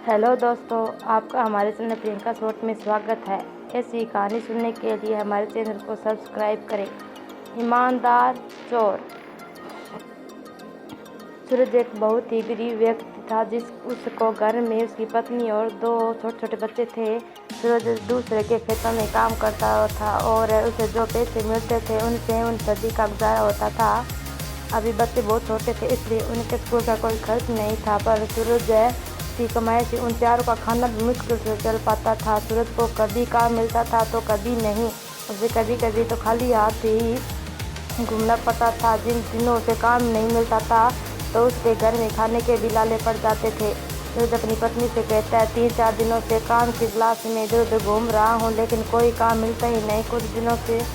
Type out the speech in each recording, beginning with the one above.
Hello दोस्तों, आपका हमारे चैनल प्रियंका शॉर्ट में स्वागत है। ऐसी कहानी सुनने के लिए हमारे चैनल को सब्सक्राइब करें। ईमानदार चोर। सूरज एक बहुत ही गरीब व्यक्ति था उसको घर में उसकी पत्नी और दो छोटे छोटे बच्चे थे। सूरज दूसरे के खेतों में काम करता था और उसे जो पैसे मिलते थे उनसे उन सभी का गुजारा होता था। अभी बच्चे बहुत छोटे थे इसलिए उनके स्कूल का कोई खर्च नहीं था, पर सूरज की कमाई से उन चारों का खाना भी मुश्किल से चल पाता था। सूरज को कभी काम मिलता था तो कभी नहीं। उसे कभी कभी तो खाली हाथ ही घूमना पड़ता था। जिन दिनों उसे काम नहीं मिलता था तो उसके घर में खाने के भी लाले पड़ जाते थे। सूरज अपनी पत्नी से कहता है, 3-4 दिनों से काम की तलाश में इधर उधर घूम रहा हूँ लेकिन कोई काम मिलता ही नहीं। कुछ दिनों से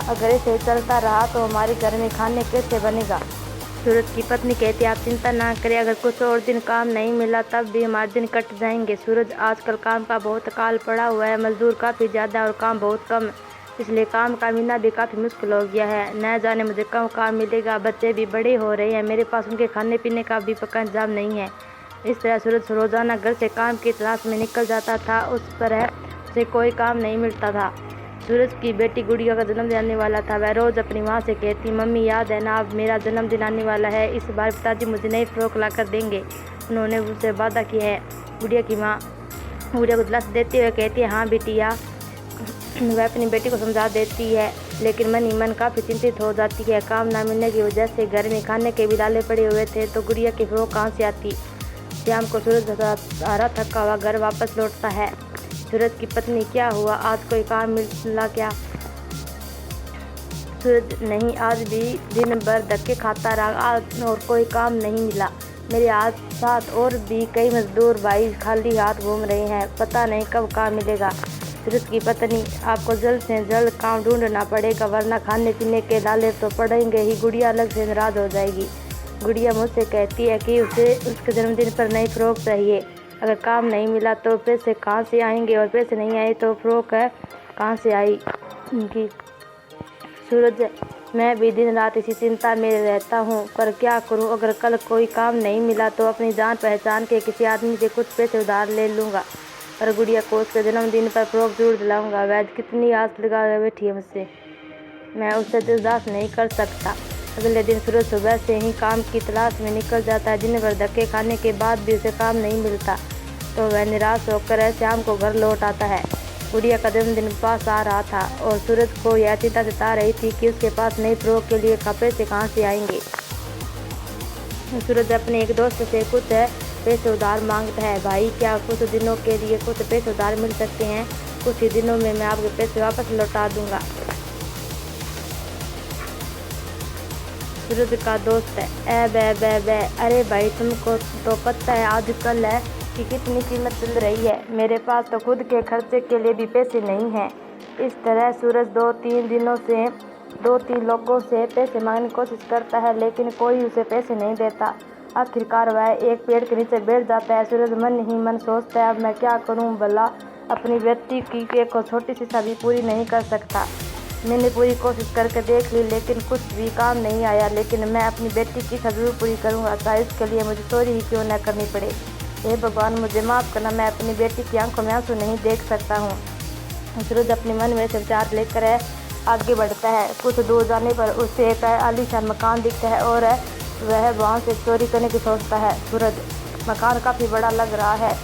अगर ऐसे चलता रहा तो हमारे घर में खाने कैसे बनेगा। सूरज की पत्नी कहती है, आप चिंता ना करें, अगर कुछ और दिन काम नहीं मिला तब भी हमारे दिन कट जाएंगे। सूरज, आजकल काम का बहुत अकाल पड़ा हुआ है, मजदूर काफ़ी ज़्यादा और काम बहुत कम, इसलिए काम का मिलना भी काफ़ी मुश्किल हो गया है। न जाने मुझे कब काम मिलेगा। बच्चे भी बड़े हो रहे हैं, मेरे पास उनके खाने पीने का भी पक्का इंतजाम नहीं है। इस तरह सूरज रोज़ाना घर से काम की तलाश में निकल जाता था। उस पर उसे कोई काम नहीं मिलता था। सूरज की बेटी गुड़िया का जन्मदिन आने वाला था। वह रोज़ अपनी माँ से कहती, मम्मी याद है ना, अब मेरा जन्मदिन आने वाला है, इस बार पिताजी मुझे नई फ्रॉक ला कर देंगे, उन्होंने मुझसे वादा किया है। गुड़िया की माँ गुड़िया को दिलासा देते हुए कहती है, हाँ बेटिया। वह अपनी बेटी को समझा देती है लेकिन मन ही मन काफ़ी चिंतित हो जाती है। काम ना मिलने की वजह से घर में खाने के भी लाले पड़े हुए थे तो गुड़िया की फ्रॉक कहाँ से आती। शाम को सूरज हारा थका हुआ घर वापस लौटता है। सूरज की पत्नी, क्या हुआ, आज कोई काम मिला क्या। सूरज, नहीं, आज भी दिन भर धक्के खाता रहा और कोई काम नहीं मिला। मेरे साथ और भी कई मजदूर भाई खाली हाथ घूम रहे हैं, पता नहीं कब काम मिलेगा। सूरज की पत्नी, आपको जल्द से जल्द काम ढूंढना पड़ेगा वरना खाने पीने के लाले तो पड़ेंगे ही। गुड़िया अलग से नाराज हो जाएगी। गुड़िया मुझसे कहती है कि उसे उसके जन्मदिन पर नई फ्रॉक चाहिए। अगर काम नहीं मिला तो पैसे कहाँ से आएंगे और पैसे नहीं आए तो फ्रॉक कहाँ से आएगी। सूरज, मैं भी दिन रात इसी चिंता में रहता हूँ, पर क्या करूँ। अगर कल कोई काम नहीं मिला तो अपनी जान पहचान के किसी आदमी से कुछ पैसे उधार ले लूँगा, पर गुड़िया को उसके जन्मदिन पर फ्रॉक जरूर दिलाऊँगा। वह कितनी आस लगा बैठी है मुझसे, मैं उससे दिलदास नहीं कर सकता। अगले दिन सूरज सुबह से ही काम की तलाश में निकल जाता है। दिन भर धक्के खाने के बाद भी उसे काम नहीं मिलता तो वह निराश होकर शाम को घर लौट आता है। गुड़िया का जन्मदिन पास आ रहा था और सूरज को यह चिंता सता रही थी कि उसके पास नई फ्रॉक के लिए पैसे कहाँ से आएंगे। सूरज अपने एक दोस्त से कुछ पैसे उधार मांगता है, भाई क्या कुछ दिनों के लिए कुछ पैसे उधार मिल सकते हैं, कुछ ही दिनों में मैं आपके पैसे वापस लौटा दूंगा। सूरज का दोस्त है, बे अरे भाई, तुमको तो पता है आजकल कि कितनी कीमत चल रही है, मेरे पास तो खुद के खर्चे के लिए भी पैसे नहीं हैं। इस तरह सूरज 2-3 लोगों से पैसे मांगने की कोशिश करता है लेकिन कोई उसे पैसे नहीं देता। आखिरकार वह एक पेड़ के नीचे बैठ जाता है। सूरज मन ही मन सोचता है, अब मैं क्या करूं भला, अपनी बेटी की एक छोटी सी इच्छा भी पूरी नहीं कर सकता। मैंने पूरी कोशिश करके देख ली लेकिन कुछ भी काम नहीं आया, लेकिन मैं अपनी बेटी की इच्छा जरूर पूरी करूँगा, चाहे इसके लिए मुझे चोरी ही क्यों न करनी पड़े। हे भगवान, मुझे माफ़ करना, मैं अपनी बेटी की आंखों में आंसू नहीं देख सकता हूँ। सूरज अपने मन में विचार लेकर आगे बढ़ता है। कुछ दूर जाने पर उसे एक आलीशान मकान दिखता है और वह वहाँ से चोरी करने की सोचता है। सूरज, मकान काफ़ी बड़ा लग रहा है,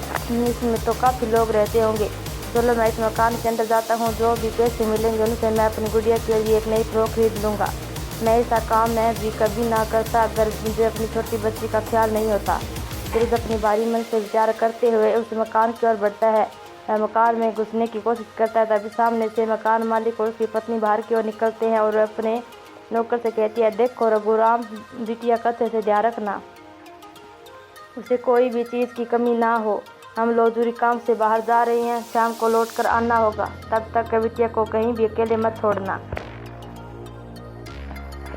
इसमें तो काफ़ी लोग रहते होंगे, चलो मैं इस मकान के अंदर जाता हूँ, जो भी पैसे मिलेंगे उनसे मैं अपनी गुड़िया के लिए एक नई फ्रॉक खरीद लूँगा। मैं ऐसा काम मैं भी कभी ना करता अगर मुझे अपनी छोटी बच्ची का ख्याल नहीं होता। सूरज अपनी बारी मन से विचार करते हुए उस मकान की ओर बढ़ता है। वह मकान में घुसने की कोशिश करता है, तभी सामने से मकान मालिक और उसकी पत्नी बाहर की ओर निकलते हैं और अपने नौकर से कहती है, देखो रघुराम, बिटिया का अच्छे से ध्यान रखना, उसे कोई भी चीज़ की कमी ना हो, हम लोग जरूरी काम से बाहर जा रहे हैं, शाम को लौट कर आना होगा, तब तक बिटिया को कहीं भी अकेले मत छोड़ना।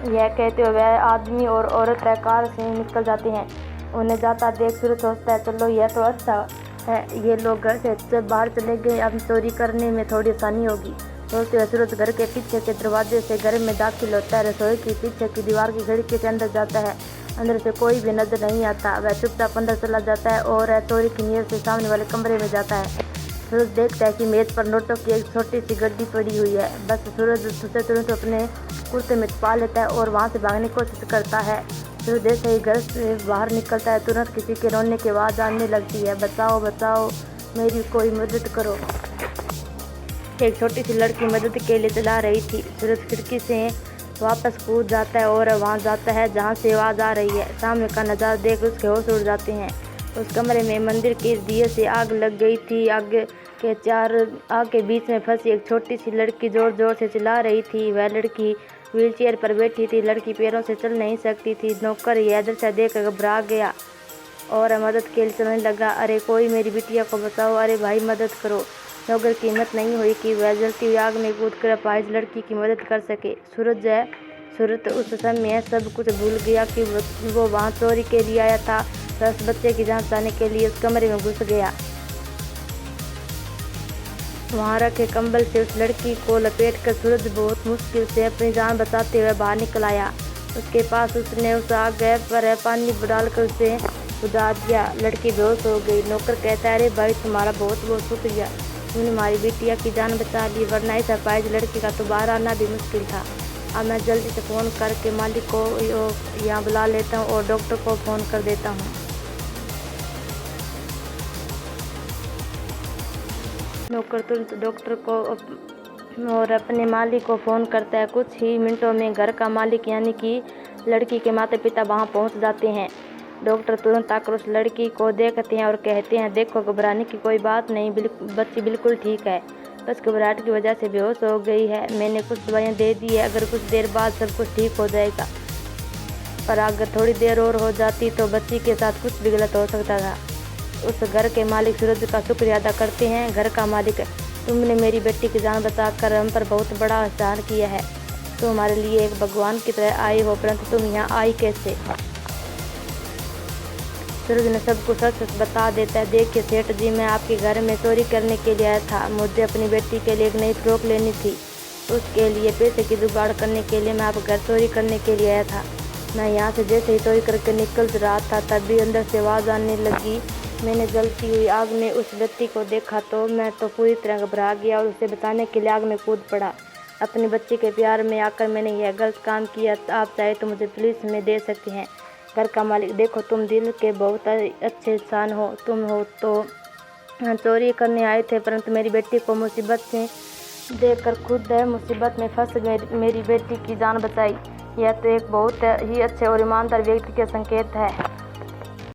यह कहते हुए वह आदमी और औरत कार से निकल जाते हैं। उन्हें जाता देख सूरज सोचता है, चलो यह तो अच्छा है, ये लोग घर से बाहर चले गए, अब चोरी करने में थोड़ी आसानी होगी। सोचते हुए सूरज घर के पीछे के दरवाजे से घर में दाखिल होता है। रसोई की पीछे की दीवार की खिड़की से अंदर जाता है। अंदर से कोई भी नजर नहीं आता। वह चुपचाप अंदर चला जाता है और चोरी की नीयत से सामने वाले कमरे में जाता है। सूरज देखता है कि मेज पर नोटों की एक छोटी सी गड्डी पड़ी हुई है। बस सूरज उसे तुरंत अपने कुर्ते में छुपा लेता है और वहाँ से भागने की कोशिश करता है। सूरज जैसे ही घर से बाहर निकलता है तुरंत किसी के रोने की आवाज़ आने लगती है, बचाओ बचाओ, मेरी कोई मदद करो। एक छोटी सी लड़की मदद के लिए चिल्ला रही थी। सूरज खिड़की से वापस कूद जाता है और वहाँ जाता है जहाँ से आवाज़ आ रही है। सामने का नज़ारा देख उसके होश उड़ जाते हैं। उस कमरे में मंदिर के दिए से आग लग गई थी। आग के बीच में फंसी एक छोटी सी लड़की जोर जोर से चिल्ला रही थी। वह लड़की व्हीलचेयर पर बैठी थी। लड़की पैरों से चल नहीं सकती थी। नौकर यह दृश्य देखकर घबरा गया और मदद के लिए चलने लगा। अरे कोई मेरी बिटिया को बचाओ, अरे भाई मदद करो। नौकर की हिम्मत नहीं हुई कि वह जलती हुई आग में कूद कर अपाहिज लड़की की मदद कर सके। सूरज उस समय सब कुछ भूल गया कि वो वहाँ चोरी के लिए आया था। बस बच्चे की जान बचाने के लिए उस कमरे में घुस गया। वहाँ रखे कंबल से उस लड़की को लपेटकर सूरज बहुत मुश्किल से अपनी जान बचाते हुए बाहर निकल आया। उसके पास उसने उस आग पर पानी डालकर उसे बुझा दिया। लड़की बेहोश हो गई। नौकर कहता है, अरे भाई तुम्हारा बहुत बहुत शुक्रिया, तुमने हमारी बिटिया की जान बचा ली, वरना इस अपाहिज लड़की का तो बाहर आना भी मुश्किल था। अब मैं जल्दी से फ़ोन करके मालिक को यहाँ बुला लेता हूँ और डॉक्टर को फ़ोन कर देता हूँ। नौकर तुरंत डॉक्टर को और अपने मालिक को फ़ोन करता है। कुछ ही मिनटों में घर का मालिक यानी कि लड़की के माता पिता वहाँ पहुँच जाते हैं। डॉक्टर तुरंत आकर उस लड़की को देखते हैं और कहते हैं, देखो घबराने की कोई बात नहीं, बच्ची बिल्कुल ठीक है, बस घबराहट की वजह से बेहोश हो गई है। मैंने कुछ दवाइयाँ दे दी है, अगर कुछ देर बाद सब कुछ ठीक हो जाएगा, पर अगर थोड़ी देर और हो जाती तो बच्ची के साथ कुछ भी गलत हो सकता था। उस घर के मालिक सूरज का शुक्रिया अदा करते हैं। घर का मालिक, तुमने मेरी बेटी की जान बचाकर हम पर बहुत बड़ा एहसान किया है। तुम हमारे लिए एक भगवान की तरह आई हो, परंतु तुम यहाँ आई कैसे? सूरज ने सब कुछ सच सच बता देता है। देखिए सेठ जी, मैं आपके घर में चोरी करने के लिए आया था। मुझे अपनी बेटी के लिए एक नई फ्रॉक लेनी थी। उसके लिए पैसे की जुगाड़ करने के लिए मैं आपका घर चोरी करने के लिए आया था। मैं यहाँ से जैसे ही चोरी करके निकल रहा था तभी अंदर से आवाज़ आने लगी। मैंने जलती हुई आग में उस व्यक्ति को देखा तो मैं तो पूरी तरह घबरा गया और उसे बचाने के लिए आग में कूद पड़ा। अपने बच्चे के प्यार में आकर मैंने यह गलत काम किया। आप चाहे तो मुझे पुलिस में दे सकते हैं। घर का मालिक, देखो तुम दिल के बहुत अच्छे इंसान हो। तुम हो तो चोरी करने आए थे, परंतु मेरी बेटी को मुसीबत में देखकर खुद मुसीबत में फंस मेरी बेटी की जान बचाई। यह तो एक बहुत ही अच्छे और ईमानदार व्यक्ति के संकेत है।